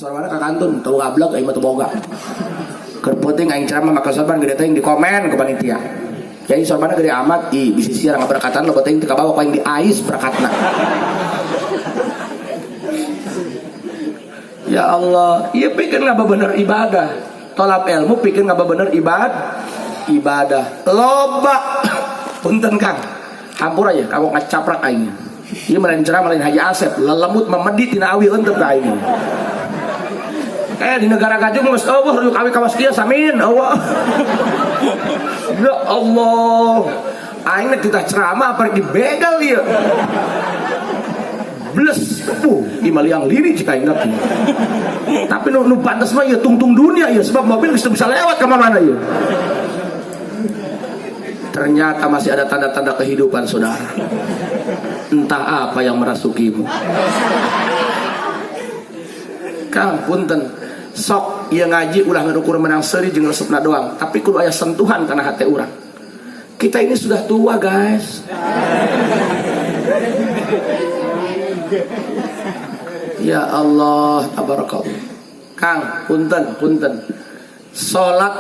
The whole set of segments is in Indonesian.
sorwana ka kantun teu gablek aing mah teu boga. Keur penting aing ceramah maka sorban gede teh di komen ke panitia. Jadi sorwana gede amat ih bisi siar ngaberkatan lo penting teu kabawa ku aing di ais berkatna. Ya Allah, ieu pikeun ngabebener ibadah. Tolap ilmu pikeun ngabebener ibadah. Loba. Punten Kang. Hampura ya kamu ngacaprak aing. Ieu mah lain ceramah lain Haji Asep, lelemut memedit tina awi henteu ka aing. Di negara gajung geus eueuh ruyuk awi kawas kieu samin Allah. Ya Allah. Aing teh ceramah apa dibegal ieu. Bles, imaliang liri jika ingat. Tapi nu pantas mah ya tungtung dunia ya sebab mobil bisa lewat ke mana ya. Ternyata masih ada tanda-tanda kehidupan saudara. Entah apa yang merasukimu. Kang punten sok ieu ngaji ulah ngukur menang seuri jeung resepna doang, tapi kudu aya sentuhan kana hati urang. Kita ini sudah tua, guys. Ya Allah, tabarakallah. Kang, punten. Salat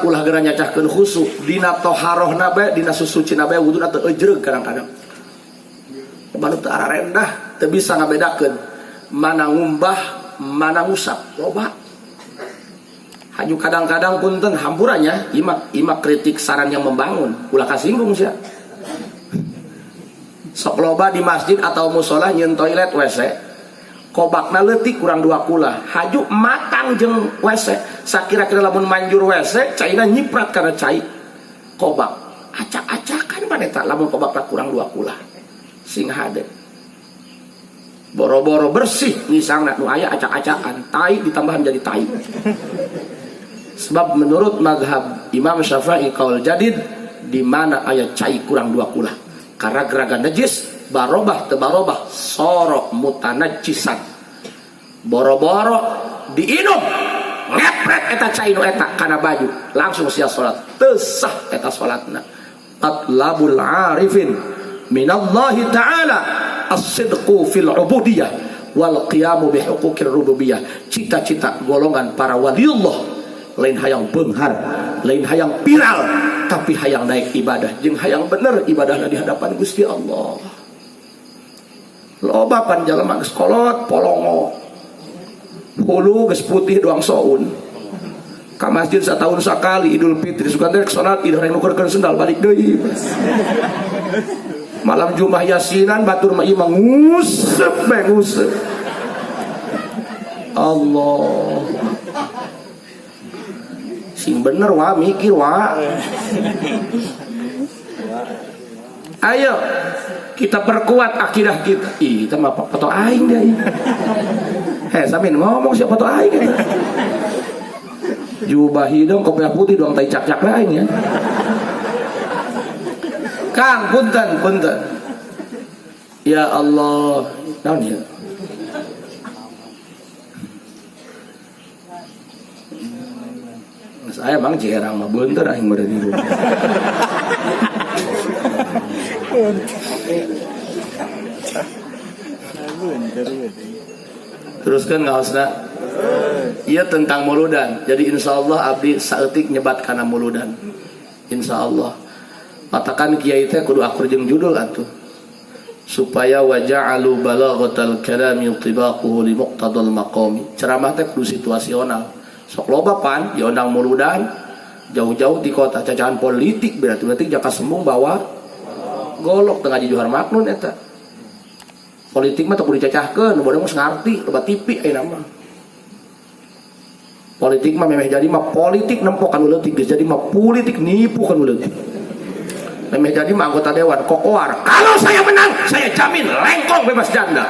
ulah geura nyacahkeun khusyuk dina toharohna bae, dina susucina bae wuduna teu ejreug kadang-kadang. Banu teu ararendah, teu bisa ngabedakeun mana ngumbah, mana ngusap. Loba. Haju kadang-kadang punten hampurannya imak kritik saran yang membangun, ulah kasinggung sia. Sok loba di masjid atau musola nyeun toilet WC. Kobakna leutik kurang 2 kula. Haju matang jeung WC. Sakira-kira lamun manjur WC, caina nyiprat kana cai kobak. Acak-acakan maneta lamun kobakna kurang 2 kula. Sing hade. Boro-boro bersih nisangna nu aya acak-acakan, tai ditambahan jadi tai. Sebab menurut mazhab Imam Syafi'i qaul jadid di mana aya cai kurang 2 kula. Karena geragan najis barobah tebarobah sorok mutanajjisan boro-boro diinum ngepret eta cai nu eta kana baju langsung sia salat teu sah eta salatna. Atlabul arifin minallahi ta'ala as-sidqu fil ubudiyah wal qiyamu bi huquqir rububiyah. Cita-cita golongan para waliullah lain hayang beunghar, lain hayang viral, tapi hayang naik ibadah jeung hayang bener ibadahna di hadapan Gusti Allah. Loba pan jalema geus kolot polongo. Hulu geus putih doang soun. Ka masjid satahun sakali Idul Fitri sugan teh salat ieu rek nukerkeun sendal balik deui. Malam Jumat Yasinan batur mah ieu mah ngusep. Allah. Sing bener wah mikir wah. Ayo kita perkuat akidah kita. Ih, kita mah foto aing deh. Samin ngomong siapa foto aing ya. Jubah hidung kopiah putih doang tai cak-cak aing ya. Kang, punten. Ya Allah, naon ya? Saya bang jerang mah beunteur aing meureun hidup. Teruskan ngaosna. Iya tentang muludan. Jadi insyaallah abdi saeutik nyebat kana muludan. Insyaallah. Matakan kiai teh kudu akur jeung judul atuh. Supaya waja'alu balaghatal kalami tibaquhu li muqtadal maqami. Ceramah teh kudu situasional. Sok loba pan diundang muludan jauh-jauh di kota cacahan politik berarti jaka sembung bawa golok tengah Johar Maknun eta. Politik mah teu kudu dicacahkeun, nu bodong geus ngarti loba tipi ayeuna mah. Politik mah memeh jadi mah politik nempok anu leutik geus jadi mah politik nipu kan leutik. Memeh jadi mah anggota dewan kokoar. Kalau saya menang, saya jamin lengkong bebas janda.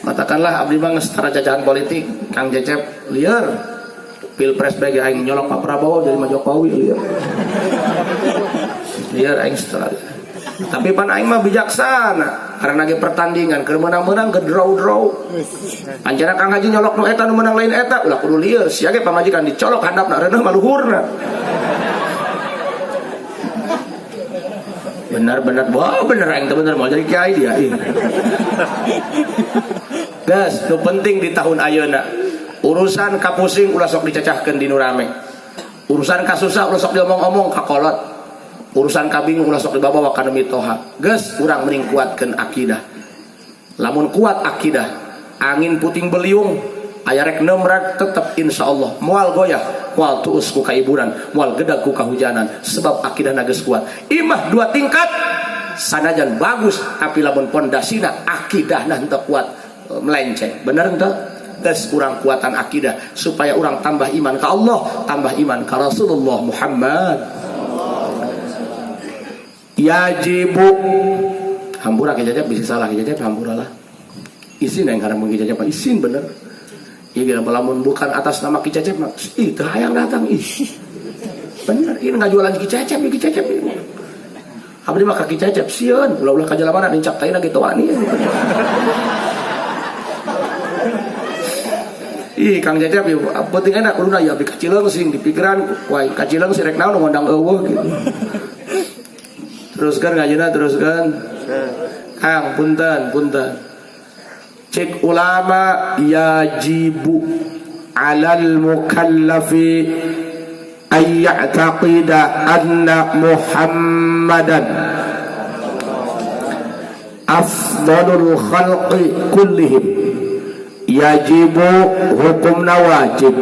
Katakanlah abdi mah geus tara jajahan politik, Kang Cecep lieur. Pilpres bagi aing nyolong Pak Prabowo dari Jokowi lieur. Lieur aing setelah. Tapi pan aing mah bijaksana, karena ge pertandingan keur menang-menang ke draw-draw. Anjana Kang Haji nyolok nu eta nu menang lain eta, ulah kudu lieur. Sia ge pamajikan dicolok handapna reuneuh mah luhurna. Benar-benar, wah bener yang bener mau jadi kiai dia. Gas, nu penting di tahun ayeuna. Urusan kapusing ulah sok dicacahkeun di nu rame. Urusan kasusah ulah sok diomong-omong ka kolot. Urusan kabingung ulah sok dibawa ka mitoha. Gas, urang mending kuatkeun akidah. Lamun kuat akidah, angin puting beliung aya rek nemrak tetep insyaallah moal goyah, moal tuus ku kaiburan, moal gedag ku kahujanan sebab akidah geus kuat. Imah 2 tingkat sanajan bagus tapi lamun pondasina akidahna henteu kuat melenceng. Bener henteu? Geus kurang kuatan akidah supaya orang tambah iman ka Allah, tambah iman ka Rasulullah Muhammad. Yajibu hampura kejadian bisa salah kejadian hampuralah. Isin yang karena mengijajah Pak isin bener. Ya lamun bukan atas nama Ki Cecep mah ih teu hayang datang ih. Bener ieu enggak jualan Ki Cecep Ki Cecep. Abdi mah ka Ki Cecep sieun ulah-ulah ka jalamana nincak taina kitu ani. Ih Kang Cecep ieu penting enak kuluna ya abdi kacileung sing dipikiran wae kacileung si rek naon ngondang eueuh gitu. Teruskan ngajina teruskan. Kang punten. Cek ulama yajibu alal mukallafi ay ya'taqida anna Muhammadan afdalul khalqi kullihim. Yajibu hukumna wajib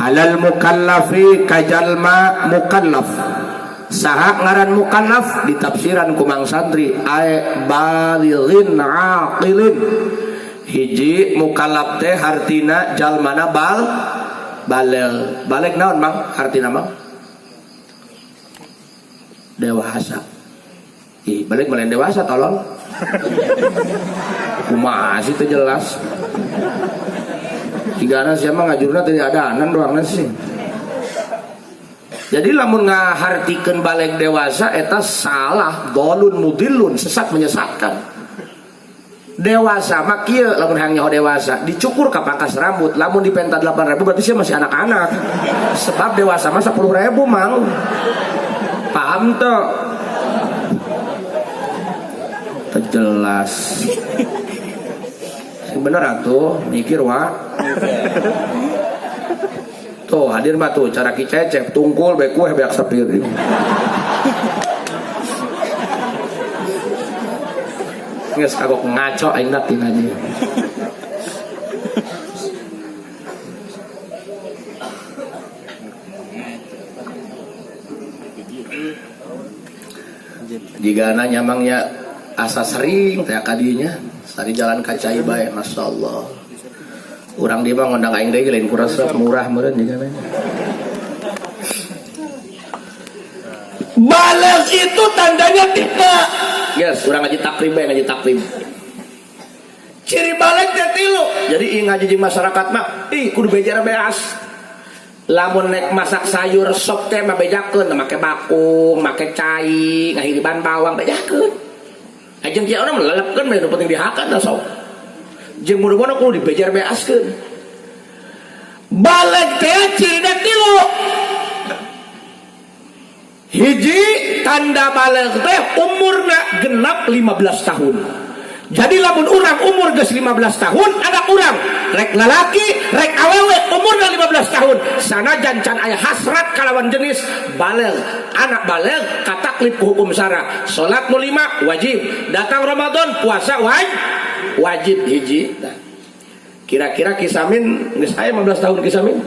alal mukallafi kajalma mukallaf. Saha ngaran mukallaf ditafsiran ku Mang Santri ay balighin aqilin. Hiji mukallaf teh hartina jalmana baligh naon Mang hartina Mang dewasa. Ih balik malen dewasa tolong kumaha sih teu jelas tigana sia mah ngajurna teh adanan doang sih. Jadi lamun ngahartikeun baleg dewasa eta salah, dolun mudillun, sesat menyesatkan. Dewasa mah kieu lamun hayang nyaho dewasa, dicukur ka pangkas rambut, lamun dipenta 8.000 berarti sia masih anak-anak. Sebab dewasa mah 10.000 Mang. Paham teu? Teu jelas. Bener atuh, mikir wa. Tuh hadir mah tuh cara Ki Cecep tungkul bae kueh beak sapir. Geus kagok ngaco aingna tina ieu. Jigana nyamangnya asa sering teh kadinya sari jalan kacai bae masyaallah. Urang dia mah ngundang aing deui lain kurasa murah meureun jigana. Baligh itu tandanya tiga. Yes, urang ngaji takrib bae ngaji takrib. Ciri baligh teh 3. Jadi ing ngaji jeung masyarakat mah, kudu bejara beas. Lamun nek masak sayur sop teh mah bejakeun, make bakung, make cai, ngahiriban bawang bejakeun. Ajeng kieu urang lelepkeun bae nu penting dihakan da sok. Jeung mudah-mudahan kudu dibejar beaskeun. Baligh teh cirina 3. Hiji tanda baligh teh umurna genap 15 tahun. Jadi lamun urang umur geus 15 tahun, anak urang rek lalaki, rek awewe umurna 15 tahun, sanajan can aya hasrat kalawan jenis baligh. Anak baligh kataklif ku hukum syara. Salat nu 5 wajib, datang Ramadan puasa wajib hiji. Nah, kira-kira Kisamin geus aya 15 tahun Kisamin.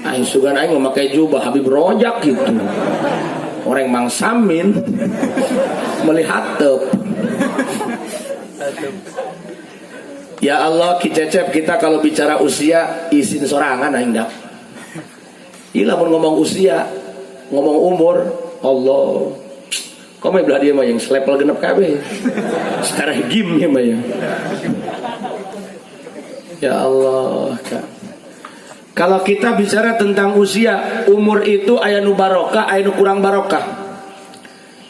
Aing sugan aing memakai jubah Habib Rojak gitu. Orang Mang Samin melihat tep. Ya Allah Ki Cecep kita kalau bicara usia izin sorangan aing dak. Ieu lamun ngomong usia, ngomong umur, Allah. Kome belah dia mah yang selepel genep kabeh. Sekarang gimnya mah ya. Ya Allah, Kak. Kalau kita bicara tentang usia, umur itu aya nu barokah, aya nu kurang barokah.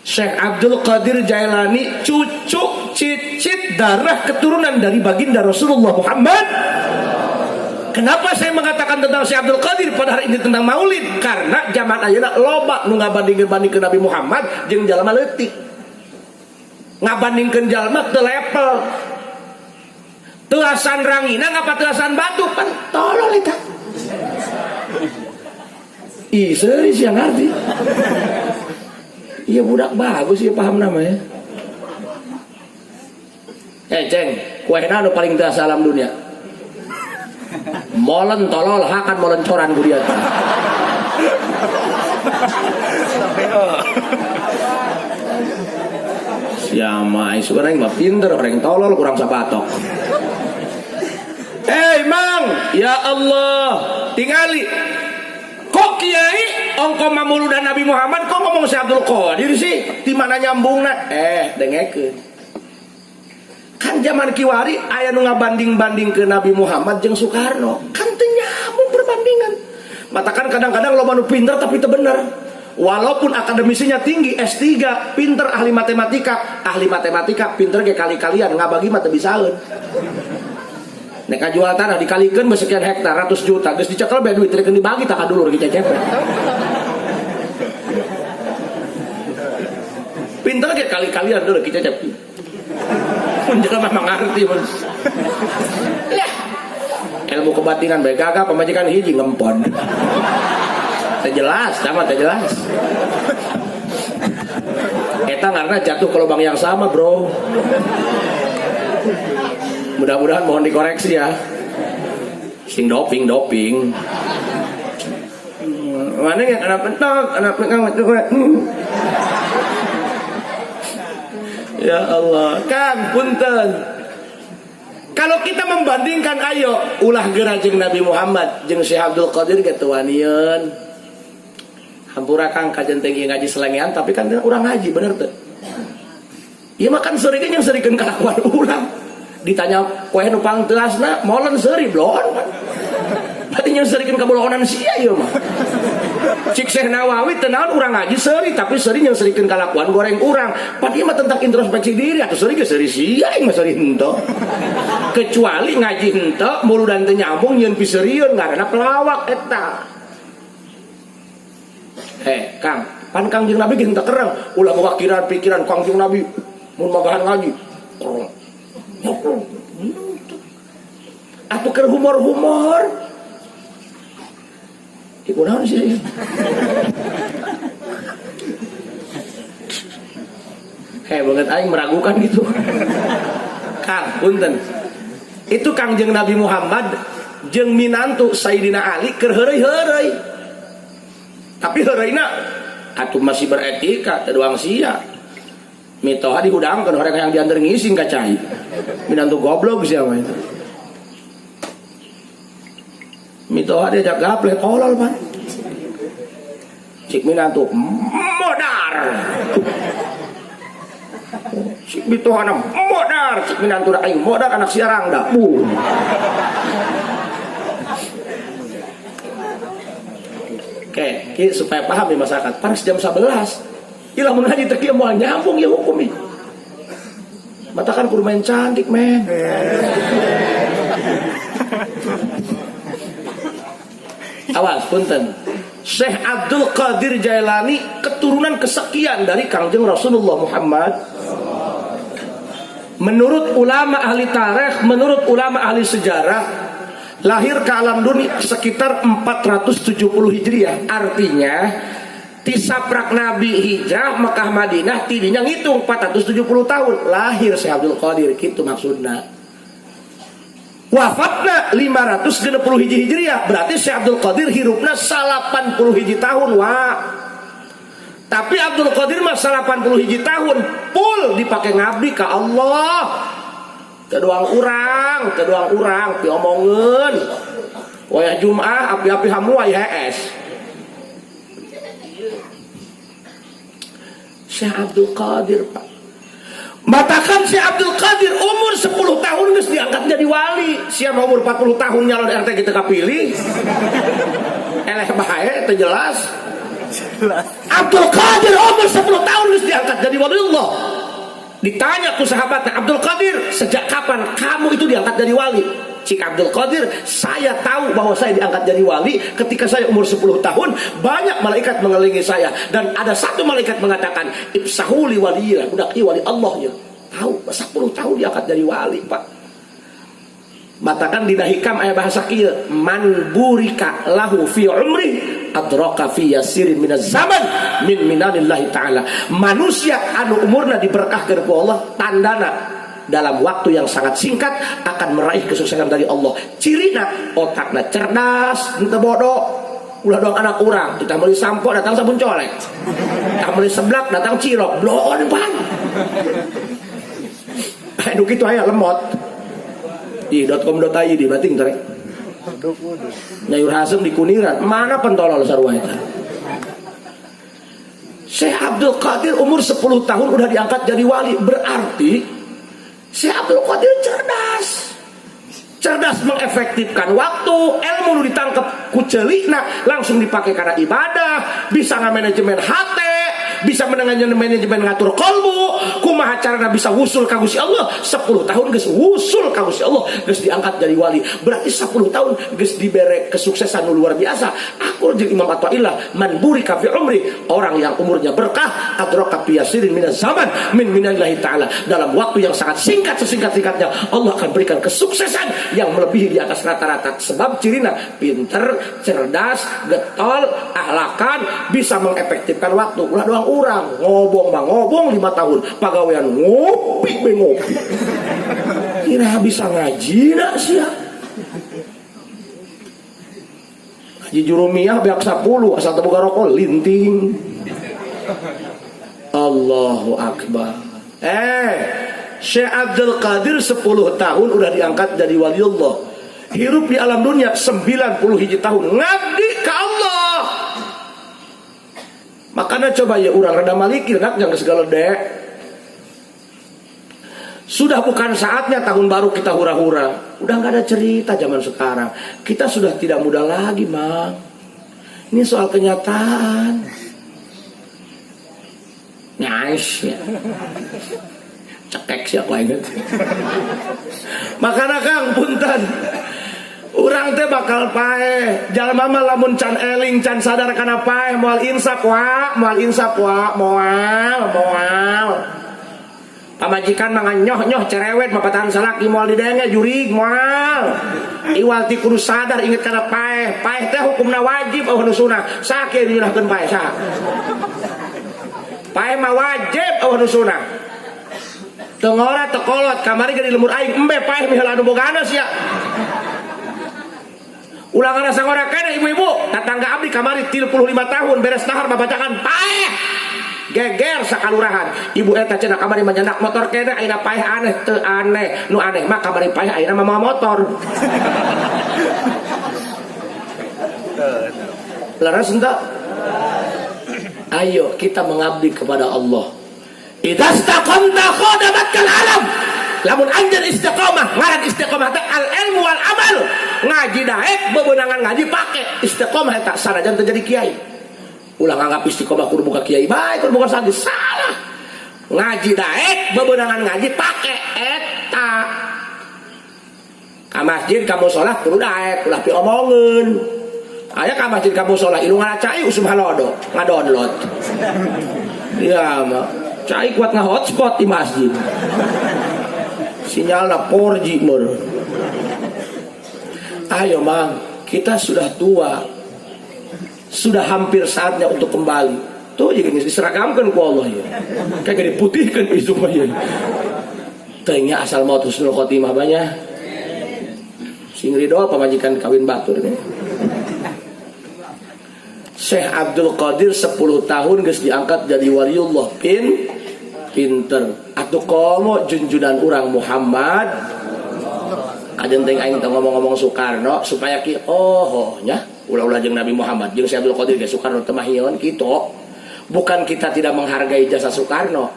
Syekh Abdul Qadir Jailani cucu cicit darah keturunan dari baginda Rasulullah Muhammad. Kenapa saya mengatakan tentang Syekh Abdul Qadir pada hari ini tentang Maulid? Karena zaman ayeuna loba nu ngabandingkeun Nabi Muhammad jeung jalma leutik. Ngabandingkeun jalma teu level. Teu asan rangina ngapa teu asan batu kan tolol eta. Ih, serius yang ngerti. Iya budak bagus ya paham namanya. Ceng, kuehna anu paling teu alam dunia. Molen tolol hakan molen coran ku dia. Siama isu orang mah pinter, orang tolol kurang sabatok. Mang, ya Allah, tingali. Kok kiai ongko mamuludan Nabi Muhammad kok ngomong si Abdul Qadir sih? Di mana nyambungna? Dengekeun. Kan zaman kiwari aya nu ngabanding-banding ke Nabi Muhammad jeung Soekarno. Kan teu nyambung perbandingan. Matakan kadang-kadang loba nu pinter tapi teu bener. Walaupun akademisinya tinggi S3, pinter ahli matematika pinter ge kali-kalian ngabagi mah teu bisaeun. Nek jual tanah dikalikeun sekian hektar ratus juta geus dicekel bae duit rek dibagi tak kadulur ki cepet. Pinter ge kali-kalian dulu ki cepet. Pun jelema mangarti mun. Lah. Ilmu kebatinan bae gagah pamajikan hiji ngempon. Teu jelas, sama teu jelas. Eta karena jatuh ke lubang yang sama, Bro. Mudah-mudahan mohon dikoreksi ya. Sing doping. Mana yang anak pentok, anak pentok. Ya Allah, Kang punten. Kalau kita membandingkan ayo ulah geura jeung Nabi Muhammad jeung Syekh Abdul Qadir kitu wanieun. Hampura Kang kajen teh ngaji selengean tapi kan urang ngaji bener teu? Ieu mah kan seuri ge jeung seurikeun kalakuan urang. Ditanya poe nu pangtelasna molen seuri blon. Berarti jeung seurikeun kabolohonan sia ieu mah. Cik Syekh Nawawi tenaon urang ngaji seuri tapi seuri yang serikeun kalakuan goreng urang. Padi mah tentang introspeksi diri atuh seuri ge seuri sia aing mah seuri henteu. Kecuali ngaji henteu muludan teu nyambung nyeun piseurieun ngaranna pelawak eta. Kang, pan Kang jeung Nabi ge henteu kereng ulah mewakiran pikiran Kang jeung Nabi mun magahan ngaji. Atuh keur humor-humor. Iku naon sih? Banget aing meragukan gitu. Kang, punten. Itu Kang jeung Nabi Muhammad jeung minantu Sayyidina Ali keur heureuy-heureuy. Tapi heureuйna atuh masih beretika teu doang sia. Mitoha dihudangkeun horeng yang diantar ngising ka cai. Minantu goblok sia mah itu. Mitoha dia jak gaple tolol pan. Cik minantu modar. Cik mitoha modar, cik minantu da aing modar anak siarang da. Oke, supaya paham di masyarakat. Panas jam 11. Ilah mun haji teu kieu moal nyambung ya hukum ieu. Matakan kudu main cantik, men. Awas punten. Syekh Abdul Qadir Jailani keturunan kesekian dari Kangjeng Rasulullah Muhammad. Menurut ulama ahli tarikh, menurut ulama ahli sejarah, lahir ke alam dunia sekitar 470 Hijriah. Artinya tisaprak Nabi hijrah Mekah Madinah tidinya ngitung 470 tahun lahir Syekh Abdul Qadir gitu maksudna. Wafatna 560 Hijriah, berarti Syekh Abdul Qadir hirupna 80 hiji tahun wah. Tapi Abdul Qadir mah 80 hiji tahun full dipakai ngabdi ka Allah. Keduang urang diomongkeun. Wayah Jumat api-api hamu aya HS. Syekh Abdul Qadir Pak. Matakan si Abdul Qadir umur 10 tahun geus diangkat jadi wali. Siapa umur 40 tahun nyalon RT kita kapilih. Eleh bae teu jelas. Abdul Qadir umur 10 tahun geus diangkat jadi wali Allah. Ditanya ku sahabatnya, Abdul Qadir, sejak kapan kamu itu diangkat jadi wali? Cik Abdul Qadir, saya tahu bahwa saya diangkat jadi wali ketika saya umur 10 tahun. Banyak malaikat mengelilingi saya, dan ada satu malaikat mengatakan, ibsahuli waliyillah, budak wali Allah ya. Tahu 10 tahun diangkat jadi wali, Pak. Matakan dina hikam aya bahasa kieu, man burika lahu fi umri adraka fi yasirin minaz zaman min minanillahi ta'ala. Manusia anu umurna diberkahkeun ku Allah, tandana dalam waktu yang sangat singkat akan meraih kesuksesan dari Allah. Cirina otakna cerdas, henteu bodoh. Ulah doang anak urang, kita meuli sampo datang sabun colek. Kita meuli seblak datang cilok, blon pan. Aduh kitu aya lemot. Di .com.id di bating teh. Nyayur Hasem di Kuniran, mana pentolol sarua eta. Syekh Abdul Qadir umur 10 tahun udah diangkat jadi wali, berarti Syekh Abdul Qadir cerdas mengefektifkan waktu. Ilmu nu ditangkap ku ceulina langsung dipakai karena ibadah, bisa ngamanajemen hate, bisa manajemen ngatur kolbu, kumaha carana bisa wusul ka Gusti Allah. 10 tahun geus wusul ka Gusti Allah, geus diangkat jadi wali. Berarti 10 tahun geus dibere kesuksesan nu luar biasa. Aku jeung Imam Athaillah, man burika fi umri, orang yang umurnya berkah, adraka fi yasirin minaz zaman min minallahi ta'ala. Dalam waktu yang sangat singkat, sesingkat-singkatnya Allah akan berikan kesuksesan yang melebihi di atas rata-rata. Sebab cirina pinter, cerdas, getol, ahlakan, bisa mengefektifkan waktu. Ulah doang urang ngobong mah ngobong 5 tahun, pagawean ngopi be ngopi. Kira bisa ngaji nak sia. Ngaji jurumiyah beak 10 asal teu boga rokok linting. Allahu akbar. Syekh Abdul Qadir 10 tahun udah diangkat jadi waliullah. Hirup di alam dunia 90 hiji tahun ngabdi ka Allah. Makanya coba ya urang rada malikir nak jangan segala dek. Sudah bukan saatnya tahun baru kita hura-hura. Udah gak ada cerita zaman sekarang. Kita sudah tidak muda lagi, Mang. Ini soal kenyataan. Nice ya. Cekek siapa inget. Makanya Kang punten, urang teh bakal paeh. Jalma mah lamun can eling can sadar kana paeh moal insaf wa, moal. Pamajikan mah nyoh cerewet mapatan salaki moal didenge jurig moal. Iwal ti kudu sadar inget kana paeh. Paeh teh hukumna wajib eueuh nu sunah. Sakieu dinyerahkeun paeh saha? Paeh mah wajib eueuh nu sunah. Tengora tekolot kamari ge di lemur aing embe paeh miheula anu bogana sia. Ulang ada sangora kene ibu-ibu tetangga abdi kamari 35 tahun beres dahar babacakan paeh geger sakalurahan. Ibu eta cenah kamari manyandak motor kene ayeuna paeh aneh teu aneh. Nu aneh mah kamari paeh ayeuna mah motor. Laras henteu? Ayo kita mengabdi kepada Allah. Idza istaqamta khadamatkal alam. Lamun anjeun istiqomah, ngaran istiqomah teh al ilmu wal amal. Ngaji daek bebeunangan ngaji pake istiqomah eta sanajan teu jadi kiai. Ulah nganggap istiqomah kudu buka kiai bae, kudu bukan santri, salah. Ngaji daek bebeunangan ngaji pake eta. Ka masjid kamu salat kudu daek, ulah piomongeun. Aya ka masjid kamu salat ilu ngalacai usum halodo, ngadownload. Iya mah cai kuat nge-hotspot di masjid. Sinyalnya 4G meureun. Ayo Mang, kita sudah tua. Sudah hampir saatnya untuk kembali. Tuh jadi diseragamkan ku Allah ya. Kayak diputihkan isu mah ya. Teuingnya asal maut husnul khotimah banyak. Sing ridho pamajikan kawin batur nih. Syekh Abdul Qadir 10 tahun geus diangkat jadi waliullah. Pinter atuh komo junjunan urang Muhammad kajen teh aing teh ngomong-ngomong Soekarno supaya ki nya ulah-ulah jeung Nabi Muhammad jeung Syekh Abdul Qadir ge Soekarno teh mahieun kitu. Bukan kita tidak menghargai jasa Soekarno,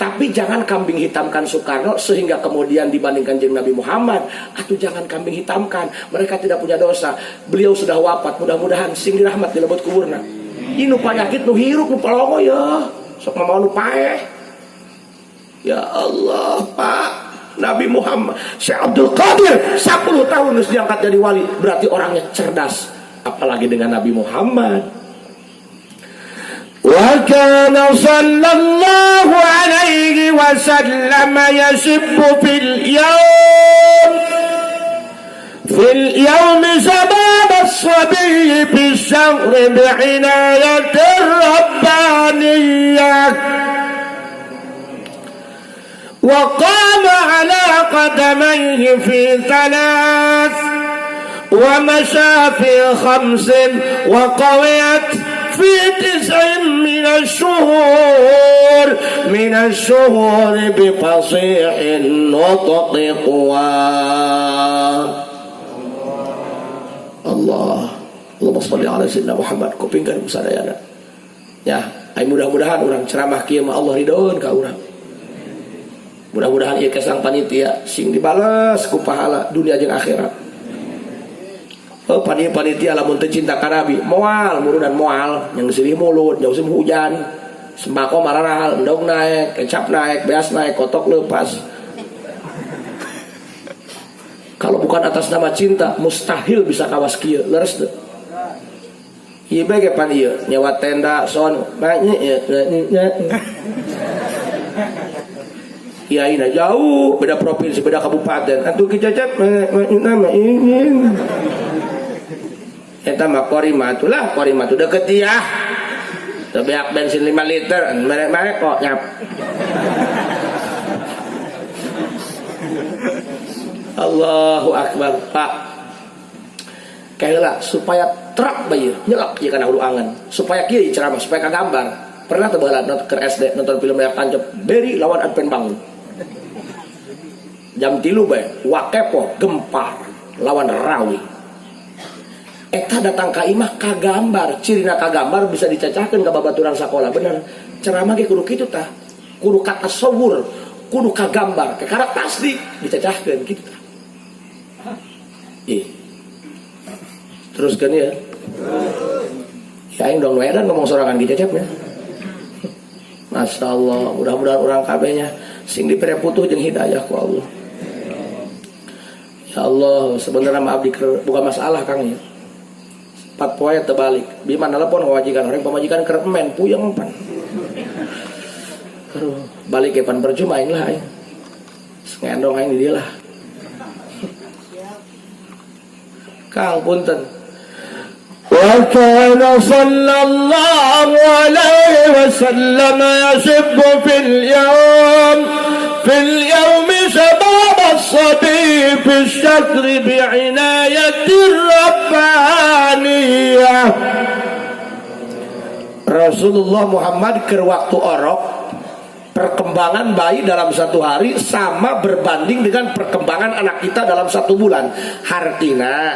tapi jangan kambing hitamkan Soekarno sehingga kemudian dibandingkan jeung Nabi Muhammad. Atuh jangan kambing hitamkan, mereka tidak punya dosa. Beliau sudah wafat, mudah-mudahan sing dirahmat di lebet kuburna. Inu panyakit nu hirup nu palongo ya sok mau nu paeh. Ya Allah Pak, Nabi Muhammad Syekh Abdul Qadir 10 tahun terus diangkat jadi wali, berarti orangnya cerdas, apalagi dengan Nabi Muhammad. Wa kana sallallahu alaihi wasallam yasibbu fil yawm sabab as-sabiy fi ash-shahr bi'inayatir rabbaniyah wa qama ala qadamayhi fi 3 wa masha fi 5 wa qawiyat fi 9 min ash-shuhur bi fasihin nutqi quwa. Allahumma sholli ala sayyidina Muhammad. Kupingkan sadayana. Ya, mudah-mudahan orang ceramah kieu mah Allah ridhoeun ka urang. Mudah-mudahan ieu kesang panitia sing dibales ku pahala dunia jeung akhirat. Oh, panitia lamun teu cinta ka Nabi, moal murudan moal, yang silih mulut, jauh musim hujan. Sembako mararahal, endog naik, kecap naik, beas naik, kotok leupas. Kalau bukan atas nama cinta, mustahil bisa kawas kieu, leres teu. Ieu bege pan ieu, nyewa tenda son, Kiai jauh, beda provinsi, beda kabupaten. Atuh kicecep nama ini. Eta mah Korimatu lah, Korimatu deket ya. Teu beak bensin 5 liter, merek-merek kok nyap. Allahu akbar. Pak, kayak supaya terak bayi nyelak ya kana hulu angan, supaya kieu ceramah, supaya kagambar. Pernah teu baheula ke SD nonton film layar tancap Beri lawan Advent Bangun. Jam 3 bae Wakepo gempar lawan Rawi. Eta datang ka imah kagambar, cirina kagambar bisa dicacahkeun ka babaturan sakola. Bener, ceramah ge kudu kitu tah. Kudu katasawur, kudu kagambar, kakara tasdik dicacahkeun kitu tah. Teruskan ya. Ya aing dong wedan ngomong sorangan gitu cepnya. Masya Allah, mudah-mudahan orang kabehnya sing dipere putuh jeung hidayah ku Allah. Ya Allah, sebenarnya maaf bukan masalah Kang ya. 4 poe terbalik. Bima nelpon wajikan orang pamajikan keur emen puyeng pan. Aduh, balik ke pan percuma aing lah aing. Ngendong aing di dia lah. Kang punten. Wa kana sallallahu alaihi wasallam yasibbu fil yawm shabab as-sabi fi ash-shatr bi'inayatir rabbaniyah. Rasulullah Muhammad keur waktu orok, perkembangan bayi dalam 1 hari sama berbanding dengan perkembangan anak kita dalam 1 bulan. Hartina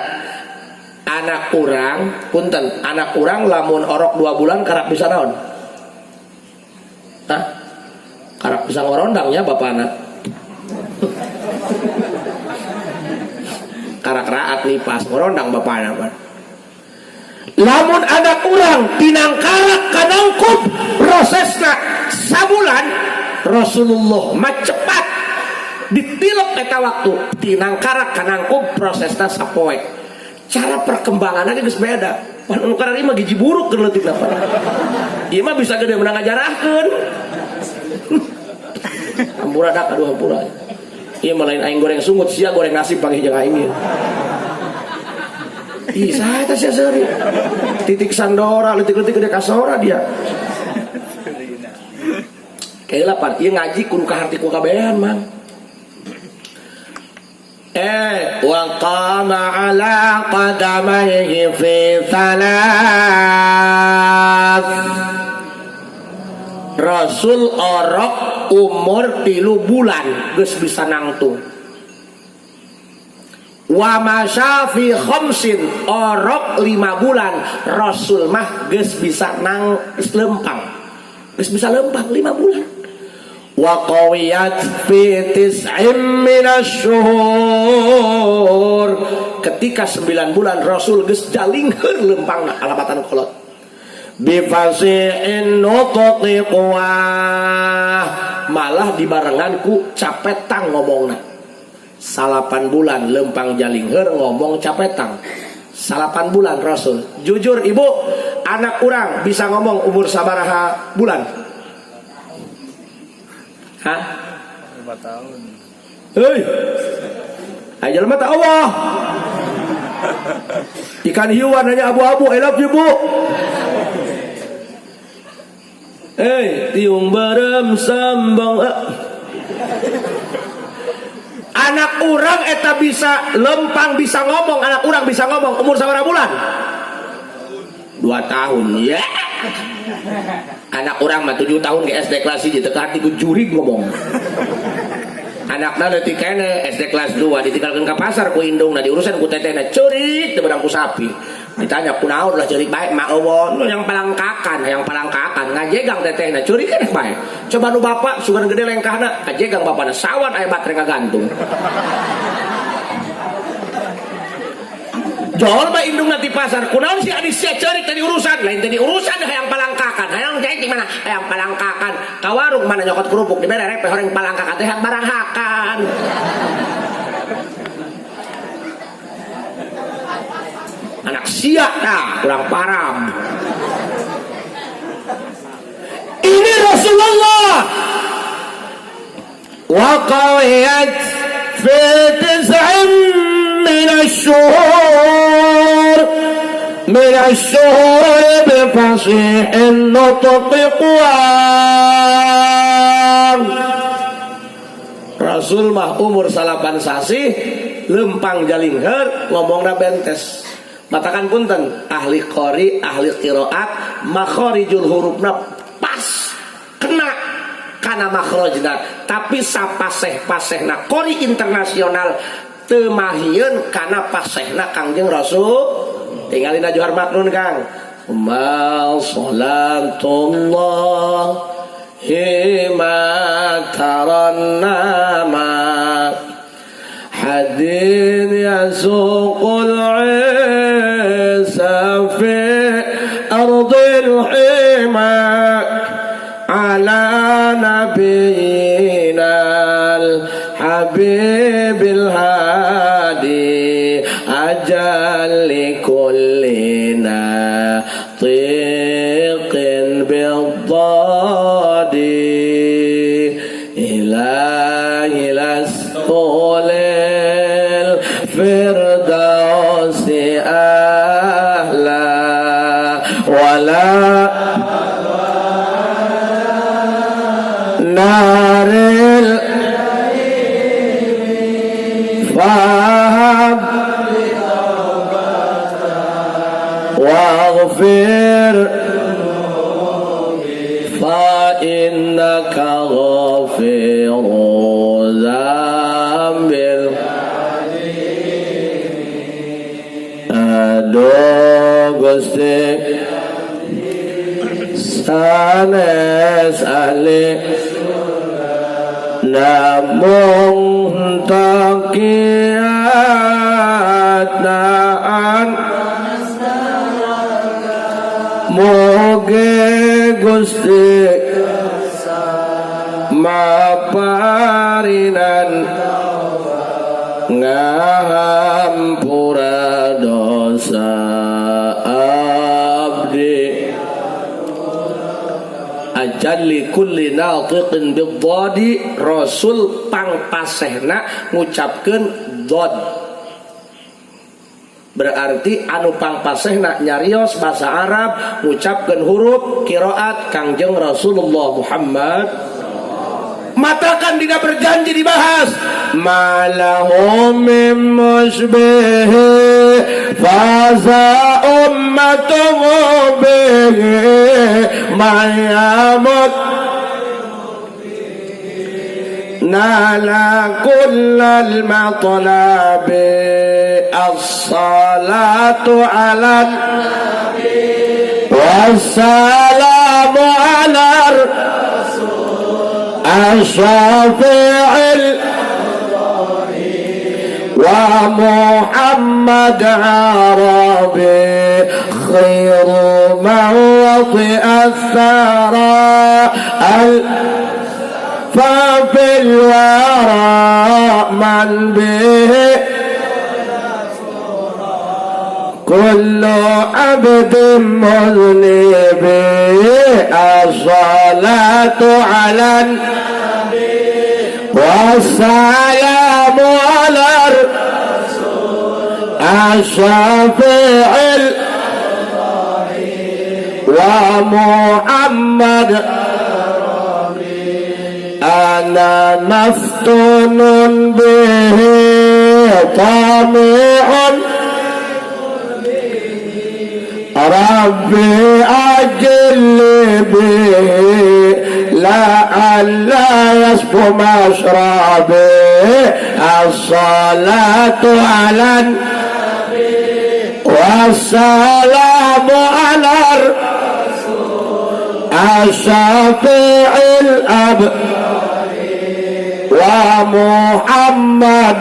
anak urang, punten, anak urang lamun orok 2 bulan karak bisa naon? Hah? Karak bisa ngorondangnya bapana. Karak raat lipas ngorondang bapana. Lamun anak urang tinang karak kanangkup prosesna sabulan, Rasulullah mah cepat ditilep eta waktu tinang karak kanangkup prosesna sapoe. Cara perkembangannya geus beda. Anu karang ieu mah giji buruk keur leutik apa. Ieu mah bisa gede menang ngajarahkeun. Ampuradak aduh ampura. Ieu mah lain aing goreng sungut, sia goreng nasi panggih jeung aing ieu. Ih, saha eta sia seuri. Titik sandora, leutik-leutik gede kasora dia. Kaila pan ieu ngaji kudu ka harti ku kabehan, Mang. Wa qama ala qadamayhi fi 3. Rasul orok umur 3 bulan geus bisa nangtung. Wa masya fi 5 orok 5 bulan Rasul mah geus bisa lempang. Geus bisa lempang 5 bulan. Wa qawiyat fi 9 min ash-shuhur. Ketika 9 bulan Rasul geus jalingheun lempangna alabatan kolot. Bi fasihin nutqi quwah, malah dibarengan ku capetang ngomongna. salapan bulan lempang jalingher ngomong capetang. Salapan bulan Rasul. Jujur ibu, anak urang bisa ngomong umur sabaraha bulan? Hah? 5 tahun. Hei, aja mata Allah. Ikan hiuan hanya abu-abu. I love you bu. Tiung barem sambang. Anak orang eta bisa lempang, bisa ngomong. Anak orang bisa ngomong umur sabaraha bulan? 2 tahun ya. Anak orang mah 7 tahun ke SD kelas 1 teka hati ku juri ngomong. Anakna leutik kene SD kelas 2 ditinggalkeun ka pasar ku indungna diurusan ku tetehna ceurik teu beudang ku sapi. Ditanya kunaon lah ceurik bae mak eueuh nu yang palangkakan ngajegang tetehna ceurik keneh bae. Coba nu bapak sugan gede lengkahna ngajegang bapana sawan aya batere kagantung. Jol mah indungna di pasar kunaon si adi sia ceurik tadi urusan lain tadi urusan hayang palangkakan hayang jahit di mana hayang palangkakan ka warung mana nyokot kerupuk di mere rek horeng palangkakan teh barang hakan. Anak sia dah kurang param. Ini Rasulullah waqa'at fi tis'in min الشهور بفصيح النطق قوام. Rasul mah umur 8 sasi lempang jalingher ngomongna bentes. Matakan punten ahli qori ahli qiraat makharijul hurufna pas kena kana makhrajna tapi sapaseh-pasehna qori internasional temahieun kana pasehna Kangjeng Rasul. Tinggalin ajuhar maknun Kang. Ma salatullah hima tarannama hadin yasuqul isa fi ardil hima ala nabiyina al-habibil hadi ajal likullina tiqin biddadi ilahi lasqulil firdausi ahla wala naril fahab waghfir fa innaka ghafiru zambil. Aduh Gusti sanes ahli namung takiat naan moge Gusti maparinan ngahampura dosa abdi ajalli kulli natiqin biddadi. Rasul pangpasehna ngucapkeun dhad berarti anu pangpasehna nyarios bahasa Arab ngucapkeun huruf qiraat Kangjeng Rasulullah Muhammad. Matakan tidak berjanji dibahas malahum min musbihi faza ummatuhu bihi mayamut nala kullal matlabi as-salatu ala nabi wassalamu ala asyafi'il wa Muhammad Arabi khairu mawati athara al ففي الورى من به كل عبد مذنب الصلاة على النبي والسلام على الشفيع ومحمد أنا مفتون به طامع ربي أجل به لعل يصفو مشربي الصلاة على النبي والسلام على الشفيع الأبرار ومحمد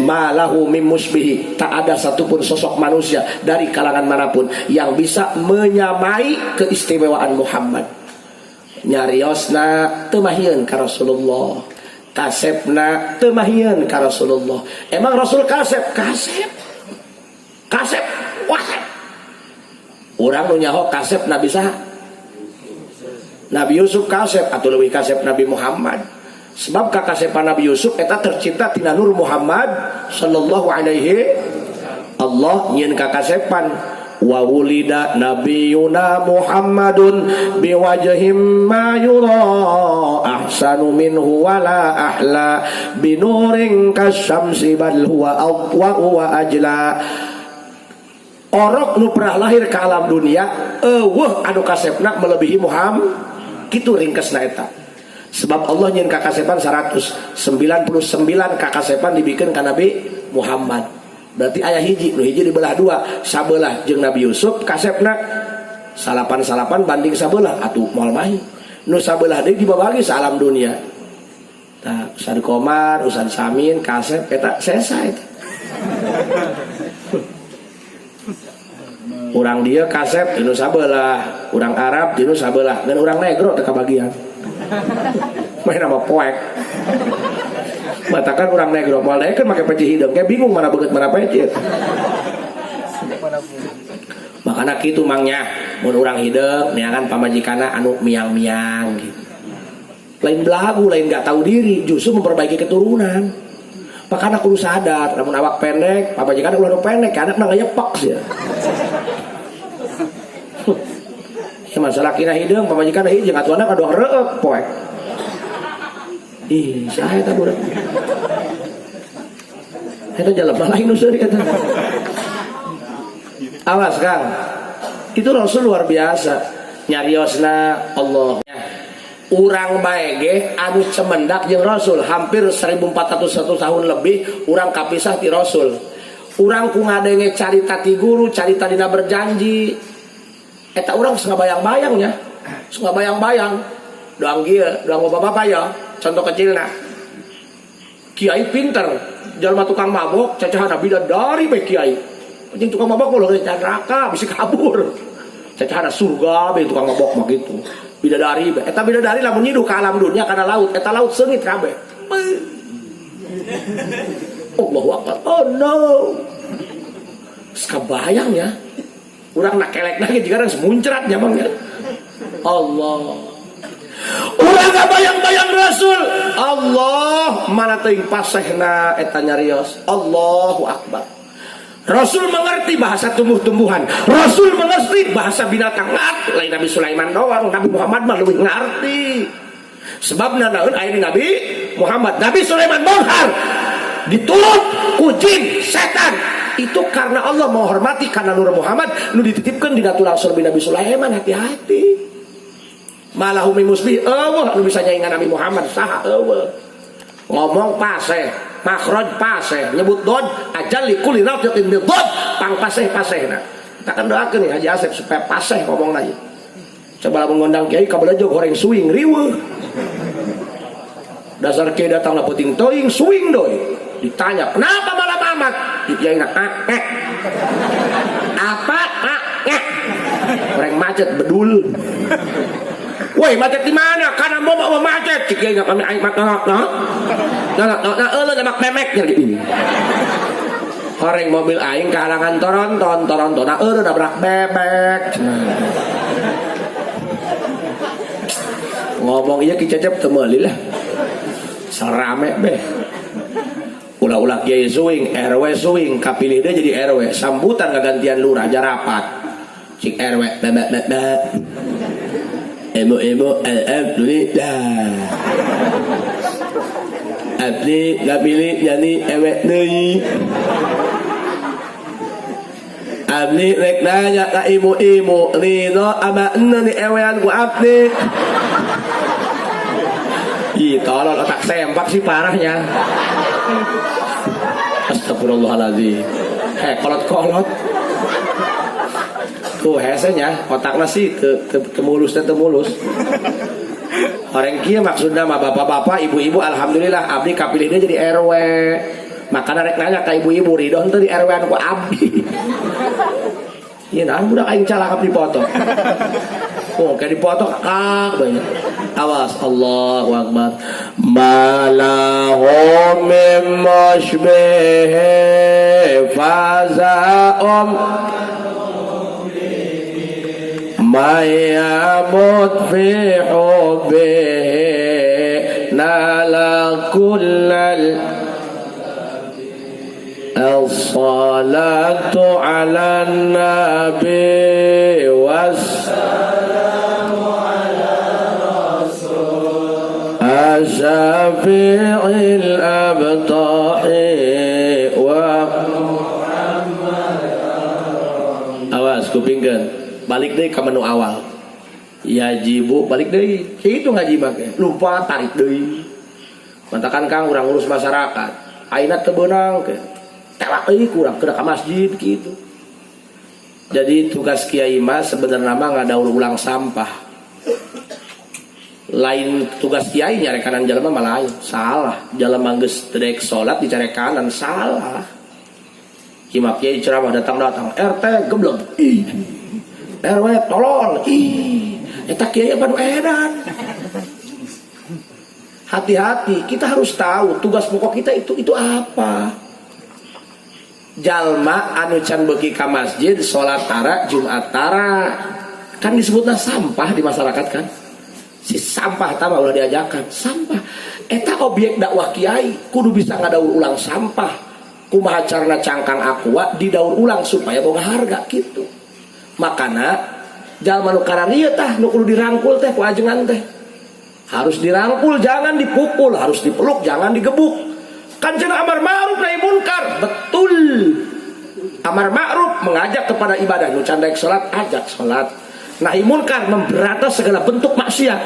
malahu mim musbihi. Tak ada satupun sosok manusia dari kalangan manapun yang bisa menyamai keistimewaan Muhammad. Nyariosna temahieun ka Rasulullah, kasepna temahieun ka Rasulullah. Emang Rasul kasep wah. Urang nu nyaho kasep Nabi saha? Nabi Yusuf kasep atau lebih kasep Nabi Muhammad. Sebab kakasepan Nabi Yusuf eta tercipta tina nur Muhammad sallallahu alaihi Allah nyeun kakasepan wa wulida nabiyuna Muhammadun biwajhim ma yura ahsanu minhu wala ahla binurin kasyamsi bal huwa wa ajla. Orok nu pernah lahir ke alam dunia eueuh anu kasepna melebihi Muhammad kitu ringkesna eta. Sebab Allah nyeun kakasepan 199 kakasepan dibikin ka Nabi Muhammad. Berarti aya hiji, nu hiji dibelah dua, sabelah jeung Nabi Yusuf kasepna salapan banding sabelah atuh moal mahi. Nu sabelah deui dibabagi sa alam dunia. Tah Ustaz Komar, Ustaz Samin kasep eta sesa eta. Urang dia kasep dinu sabelah, urang Arab dinu sabelah, dan urang negro teu kabagian. Main nama poek. Batakan orang negro moal daekeun make peci hideung kayak bingung mana beungeut mana peci. Makana kitu mangnya mun urang hideung neangan pamajikanna anu miang-miang gitu. Lain belagu, lain gak tahu diri, justru memperbaiki keturunan. Makana kudu sadar, lamun awak pendek, pamajikanna kudu pendek, anak mah ngayepek sia. Ya masalah kina hideung pamajikanna hiji jeung atuana kadoh reueuk poek. Ih, saha eta budak. Eta jelema lain nu seuri eta. Awas Kang. Itu Rasul luar biasa. Nyariosna Allah. Urang bae ge anu cemendak jeung Rasul hampir 1401 tahun lebih urang kapisah ti Rasul. Urang ku ngadenge carita ti guru, carita dina berjanji. Eta urang geus ngabayang-bayang nya. Geus ngabayang-bayang. Doang kieu, doang bapak-bapak ya. Contoh kecilna. Kiai pinter, jalma tukang mabok, cacahana bidadari bae kiai. Jeung tukang mabok mah geus neraka, bisa kabur. Cacahana surga bae tukang mabok mah gitu. Bidadari bae. Eta bidadari lamun nyiduh ka alam dunia kana laut, eta laut seungit kabeh. Allahu Akbar. Oh no. Sekabayang ya. Urang nak kelek lagi jika semuncrat nyamangnya. Allah. Urang bayang-bayang Rasul. Allah mana teuing pasehna eta nyarios. Allahu Akbar. Rasul mengerti bahasa tumbuh-tumbuhan. Rasul mengerti bahasa binatang. Lain Nabi Sulaiman doang, Nabi Muhammad mah leuwih ngarti. Sebab naon aya Nabi Muhammad. Nabi Sulaiman monghar ditulung ku jin setan. Itu karena Allah menghormati karena Nur Muhammad nu dititipkeun dina tulang sulbi Nabi Sulaiman. Hati-hati. Malahu mimusbi eueuh nu bisa nyaingan Nabi Muhammad saha eueuh. Ngomong paseh, makhraj paseh, nyebut dod ajal likuli rafiqin bidod pang paseh-pasehna. Kita kan doakeun nih Haji Asep supaya paseh ngomongna ieu. Coba lamun ngundang kiai ka balajo goreng suing riweuh. Dasar kiai datang lapeting teuing suing doi. Ditanya, "Kenapa malam amat?" Kiainya, "Apa? Goreng macet bedul." Woi macet di mana? Karena mau macet. Cik ya kami aing mak nah. Nah mak memek jadi ini. Horeng mobil aing kalangan toronton. Nah nabrak bebek. Ngomong iya ki Cecep teu meuli lah. Sarame beh. Ulah-ulah kiai suing, RW suing, kapilih dia jadi RW. Sambutan gantian lurah jarapat. Cik RW bebek. Emo alhamdulillah. Abdi ngapilih jadi ewek deui. Abdi rek nanya ka ibu-ibu, ridho ama enne ni ewean ku abdi. Ih, tolol otak sempak sih parahnya. Astagfirullahaladzim. Kolot-kolot. Tuh hesenya otaknya sih temulus. Orang kia maksudnya mah bapak-bapak, ibu-ibu alhamdulillah abdi kapilih dia jadi RW. Makanya rek nanya ke ibu-ibu ridho henteu di RW-an ku abdi. Ieu naon budak aing calakap dipoto. Oh, kayak dipoto kakak banyak. Awas Allahu Akbar. Malahum min mushbih faza'um Mayamut fi hubbihi nala kullal as-salatu ala nabi wassalamu ala rasul asyafi'il abtahi wa awas kupingkeun balik deh ke menu awal yajibu balik deh itu ngaji make lupa tarik deh mantakan kang urang urus masyarakat aina teu beunang ke telak euy kurang ke masjid gitu. Jadi tugas kiai mah sebenarnya mah ngadaur ulang sampah lain tugas kiai nyare kanan jelema mah lain salah jelema geus trek salat dicare kanan salah kimak kiai ceramah datang RT geblek RW tolol, eta kiai panu edan. Hati-hati, kita harus tahu tugas pokok kita itu apa. Jalma anu can beuki ka masjid, salat tara, Jumat tara, kan disebutna sampah di masyarakat kan. Si sampah tama ulah diajakan, sampah. Eta objek dakwah kiai, kudu bisa ngadaur ulang sampah. Kumaha carana cangkang aqua didaur ulang supaya boga harga gitu. Makana jalma nu kararieu tah nu kudu dirangkul teh ku ajengan teh harus dirangkul jangan dipukul harus dipeluk jangan digebuk kan cenah amar ma'ruf nahi munkar betul amar ma'ruf mengajak kepada ibadah nu can daek salat ajak salat nahi munkar memberantas segala bentuk maksiat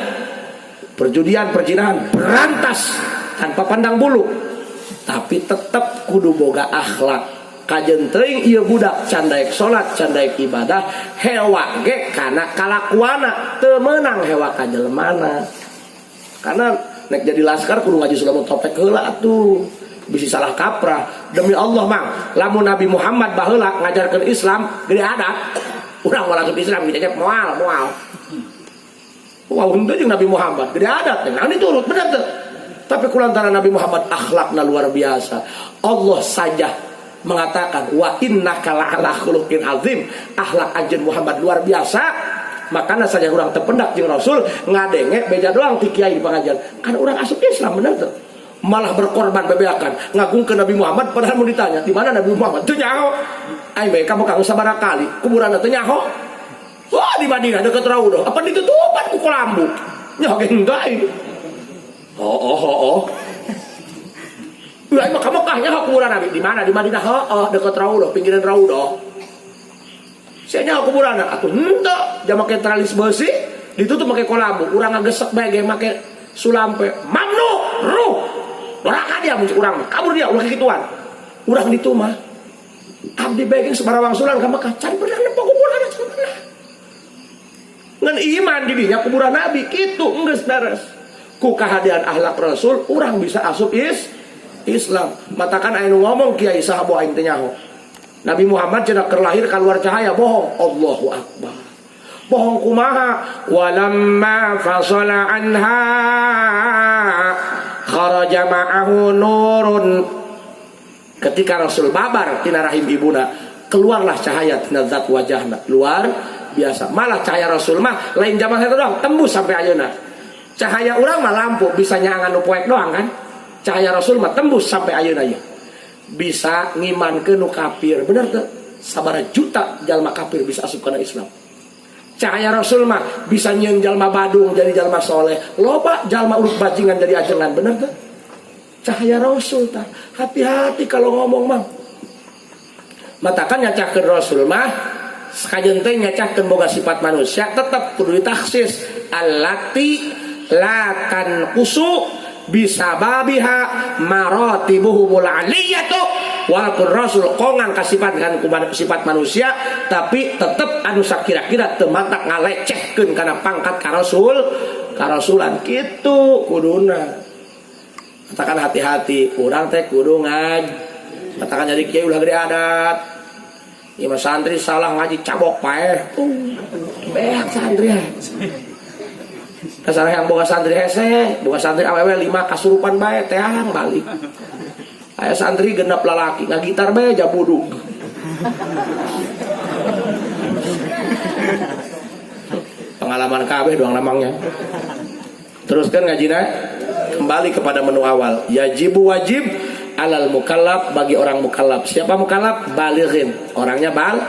perjudian perjinahan berantas tanpa pandang bulu tapi tetap kudu boga akhlak kajen teuing ieu budak can daek salat can daek ibadah hewa ge kana kalakuana teu meunang hewa ka jelemana karena nek jadi laskar kudu ngaji sulamut topek heula atuh bisi salah kaprah demi Allah mang lamun Nabi Muhammad baheula ngajarkeun Islam gede adat urang walaupun Islam gitu moal wow henteu jeung Nabi Muhammad gede adat teh naon diturut bener teu tapi kulantaran Nabi Muhammad akhlakna luar biasa Allah saja mengatakan wa innaka la'ala khuluqin azim akhlak anjeun Muhammad luar biasa makanya saja urang terpendak jeung Rasul ngadenge beja doang ti kiai di pengajian kan urang asup Islam bener tuh malah berkorban bebeakan ngagungkeun Nabi Muhammad padahal mau ditanya di mana Nabi Muhammad teu nyaho ai bae kamu kang sabaraha kali kuburanna teu nyaho wah di Madinah deket Raudhah apa ditutupan ku Kolambu nyaho ge henteu ai oh Ulah mah kamu kahnya kuburan Nabi di mana di Madinah dekat Raudhah pinggiran Raudhah. Sia nya kuburan atuh henteu dia make tralis besi ditutup make kolambu urang ngagesek bae ge make sulampe mamnu ruh doraka dia mun urang kabur dia ulah kituan urang ditu mah abdi bae ge sabarawang sulan ka Mekah can pernah nempo kuburan can pernah ngan iman di dinya kuburan Nabi kitu geus beres ku kahadian akhlak Rasul urang bisa asup Islam matakan anu ngomong kiai sahabu aing teh nyaho Nabi Muhammad cenah keur lahir ka luar cahaya bohong Allahu Akbar Bohong kumaha? Walamma fasala anha kharaja ma'ahu nurun. Ketika Rasul babar tina rahim ibuna, keluarlah cahaya tina zat wajahna. Luar biasa. Malah cahaya Rasul mah lain zaman itu doang, tembus sampai ayeuna. Cahaya urang mah lampu bisa nyangan nu poek doang kan. Cahaya Rasul mah tembus sampai ayeuna ieu. Bisa ngimankeun nu kafir. Bener teu? Sabaraha juta jalma kafir bisa asup kana Islam. Cahaya Rasul mah bisa nyeun jalma badung jadi jalma soleh. Loba jalma urut bajingan jadi ajengan. Bener tuh? Cahaya Rasul tah. Hati-hati kalau ngomong mah. Matakan nyacahkeun Rasul mah sakajeun teh nyacahkeun boga sifat manusia tetep kudu ditaksis allati la tanqusu bisababiha maratibuhumul aliyatu. Walaupun Rasul kongang kasifatan sifat manusia, tapi tetap anu sakira-kira teu matak ngalecehkeun kana pangkat ka Rasul, karasulan kitu kuduna. Katakan hati-hati, urang teh kudu ngaji. Katakan jadi kiai ulah gede adat. Ieu mah santri salah ngaji cabok paeh. Beak santri. Kasar yang boga santri hese, boga santri awewe 5 kasurupan bae teang balik. Aya santri genep lalaki ngagitar bae jabudug. Pengalaman kabeh doang lamangnya. Teruskan ngajina kembali kepada menu awal. Yajibu wajib alal mukallaf bagi orang mukallaf. Siapa mukallaf? Balighin. Orangnya bal.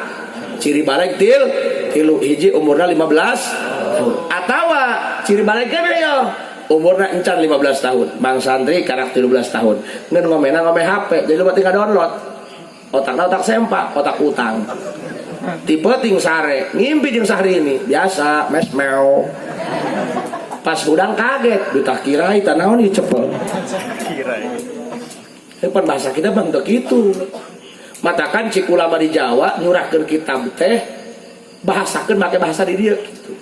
Ciri balik tilu hiji umurna 15 tahun. Atawa ciri baliknya ya umurna encan 15 tahun. Bang santri karak 13 tahun. Ngeun ngomena ngome HP, jadi lu tinggal download. Otakna otak sempak, otak utang. Tipe ting sare, ngimpi jeung Sahrini, biasa mes meo. Pas udang kaget, ditah kirai tah naon ieu cepel. Kirai. Pan bahasa kita bentuk gitu. Matakan cik ulama di Jawa nyurahkeun kitab teh bahasakeun make bahasa di dieu gitu.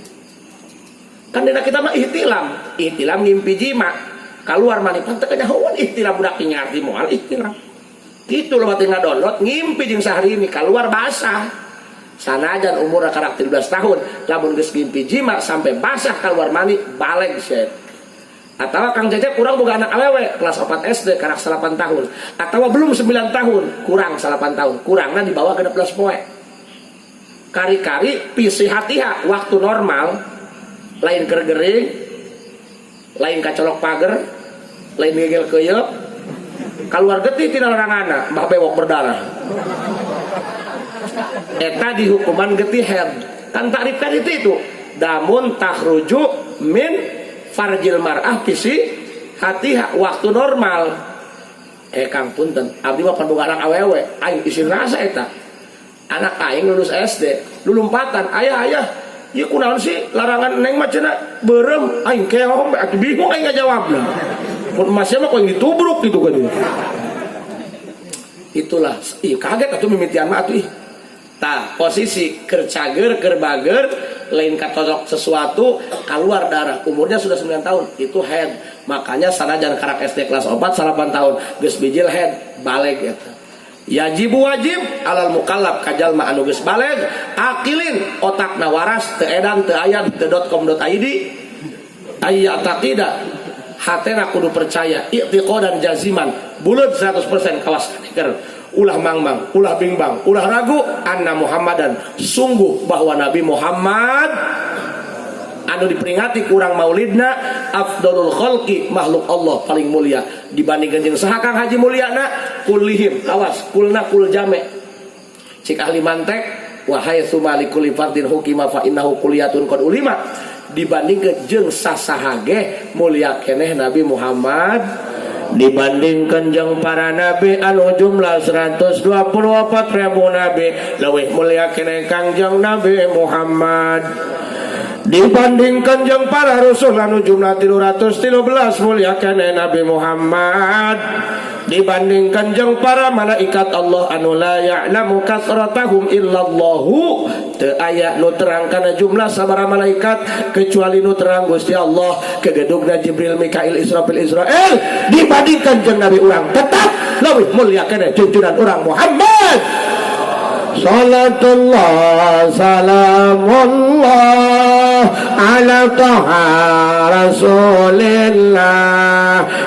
Kan dina kita mah ihtilam ngimpi jima kaluar mani teu kanyahoan ihtilam budak ngarti moal ihtilam kitu loba teh ngadownload ngimpi jeung Sahrini kaluar basah sanajan umurna karak 13 tahun lamun geus ngimpi jima sampai basah kaluar mani baleg set. Atawa Kang Cecep kurang boga anak awewe kelas 4 SD karak 8 tahun atawa belum 9 tahun kurang 8 tahun kurangna di bawah 16 poe kari-kari pisi hatiha waktu normal lain kergering lain kacolok pager lain ngegel keyep keluar getih tina larangana mbah bewok berdarah eta dihukuman getih head kan takrifkan itu damun takhruju min farjil mar'ah pisi hatiha waktu normal Kang punten abdi mah pan boga anak awewe aing isin rasa eta anak aing lulus SD lulumpatan ayah ieu kunaon sih larangan neng mah cenah beureum aing keong atuh bingung aing ngajawabna mun masih mah koing ditubruk gitu kan itulah kaget atuh mimitian mah atuh tah posisi keur cager keur bager lain katodok sesuatu keluar darah umurnya sudah 9 tahun itu head makanya sanajan karak SD kelas 4 8 tahun geus bijil head baleg eta yajibu wajib alal mukallaf kajalma anu geus baleg akilin otakna waras teu edan teu aya teu .com.id aya taqida hatena kudu percaya i'tiqadan jaziman buleud 100% kawas keur ulah mangmang, ulah bingbang, ulah ragu anna Muhammadan sungguh bahwa Nabi Muhammad anu diperingati kurang maulidna afdalul khalqi makhluk Allah paling mulia dibandingkan jeung saha Kang Haji mulyana kullihim awas kulna kul jame cik ahli mantek wa haitsu malikul fardin hukima fa innahu kulliyatun qad ulima dibandingkan jeung sasaha ge mulia keneh Nabi Muhammad dibandingkan jeung para nabi anu jumlah 124.000 nabi leuwih mulia keneh Kangjeng Nabi Muhammad dibandingkan jeung para rasul anu jumlah 313 mulia keneh Nabi Muhammad dibandingkan jeung para malaikat Allah anu la ya'lamu kasratahum illallahu teu aya nu terang kana jumlah sabaraha malaikat kecuali nu terang Gusti Allah kegedugna Jibril Mikail Israfil Israel dibandingkan jeung nabi urang tetap leuwih mulia keneh junjunan urang Muhammad Salatullah salamullah ala taha rasulillah.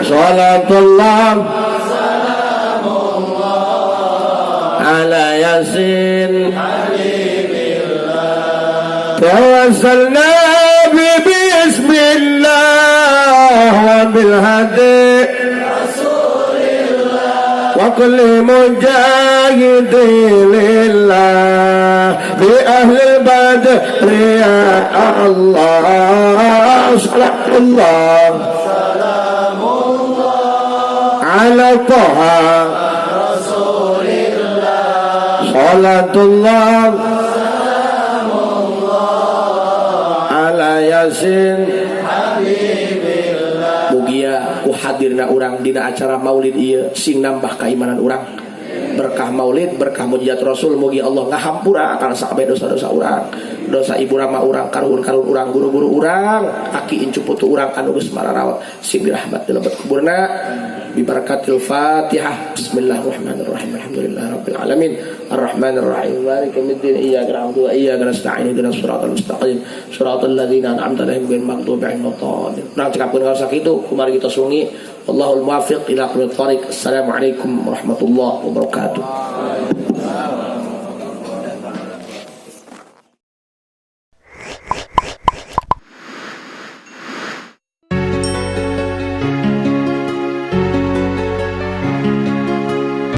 Salatullah salamullah ala yasin habibillah. Tawassalna bismillah wa bil hadi وكل مجاهد لله بأهل البدر يا الله. صلاة الله سلام الله على طه رسول الله. صلاة الله سلام الله على ياسين mugia ku hadirna urang dina acara maulid ieu sing nambah keimanan urang. Berkah maulid, berkah mujizat Rasul, mugi Allah ngahampura kana sakabeh dosa-dosa urang. Dosa ibu rama urang, karuhun-karuhun urang, guru-guru urang, aki incu putu urang anu geus mararawat sing dirahmat di lebat kuburna. Bi barakatil Fatihah. Bismillahirrahmanirrahim. Alhamdulillahirabbil alamin. Arrahmanir rahim. Maliki yaumiddin. Iyyaka na'budu wa iyyaka nasta'in. Ihdinas siratal mustaqim. Siratal ladzina an'amta 'alaihim ghairil maghdubi 'alaihim waladdallin. Nah, cekapkeun ka sakitu kumari kita sungi. Wallahul muwaffiq ila aqwamit thoriq. Assalamualaikum warahmatullahi wabarakatuh.